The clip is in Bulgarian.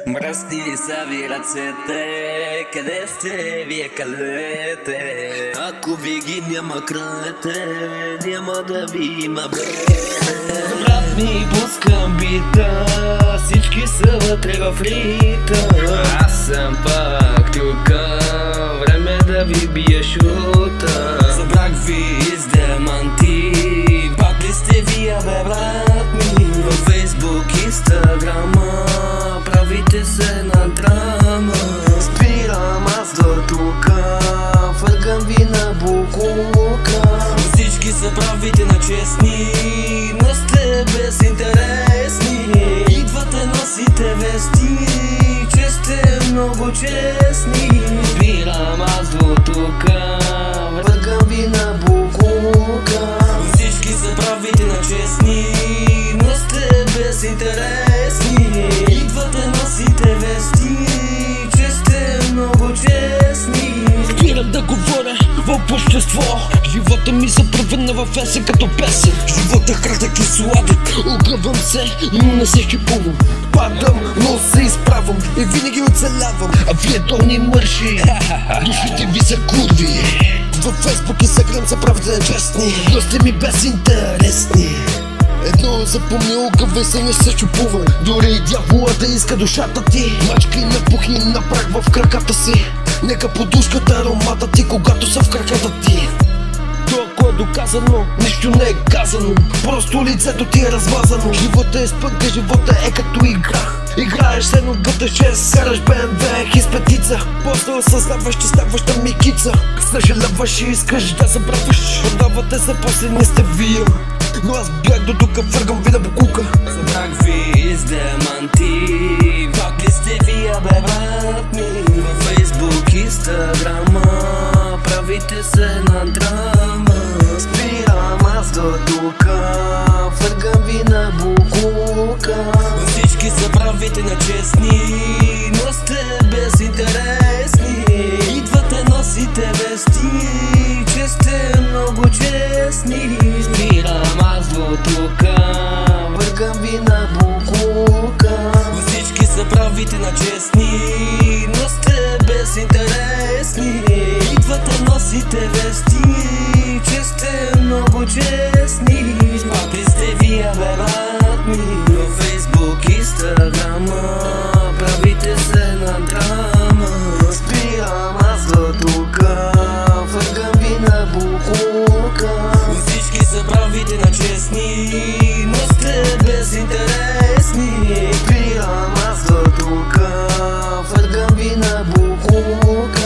Мръсни са ви ръцете, къде сте вие, калете? Ако ви ги няма кралете, няма да ви има брете. Брат ми, пускам бита, всички са вътре в рита. Аз съм пак тука, време да ви бия шута. Събрах ви из деманти, пак ли сте вие, бе, брат ми? Във Фейсбук, Инстаграма правите се на драма. Спирам аз до тука, фъргам ви на букука. Всички са правите на честни, но сте безинтересни. Идвате, носите вести, че сте много честни. Спирам аз до тука, фъргам ви на букука. Всички са правите на честни, но сте безинтересни. Идвате, носите вести, че сте много честни. Спирам да говоря в общество, живота ми се превърна в есен като песен. Живота кратък и сладък, огръвам се, но не се шипувам. Падам, но се изправям и винаги оцелявам. А вие долни мърши, душите ви са курви. Във Фейсбук и Инстаграм се правите нечестни, но сте ми безинтересни. Едно запомни, огъвай се, не се чупувай. Дори и дявола да иска душата ти, мачкай напухни на прах в краката си. Нека подушката аромата ти, когато са в краката ти. Толко е доказано, нищо не е казано, просто лицето ти е размазано. Живота е спънка, живота е като игра. Играеш се, но бъдеш 6, караш БМВ, хис петица. После осъзнаваш, че ставаш на микица. Съжаляваш и искаш да забравяш, продавате се, после не сте вие. Но аз бях до тука, фъргам ви на букука. Събрах ви из деманти, пак ли сте вие, бе, брат ми? Във Фейсбук, Инстаграма правите се на драма. Спирам аз до тука, фъргам ви на букука. Всички са правите на честни, но сте безинтересни. Идвате, носите вести, че сте много честни. Спирам аз до тука, фъргам ви на букука. Всички са правите на честни, но сте безинтересни. Идвате, носите вести, че сте много честни. Пак ли сте вие, бе, брат ми? Във Фейсбук, Инстаграма правите се на драма. Спирам аз до тука, фъргам ви на букука. Всички са правите на честни, но сте безинтересни. Спирам аз до тука, фъргам ви на букука.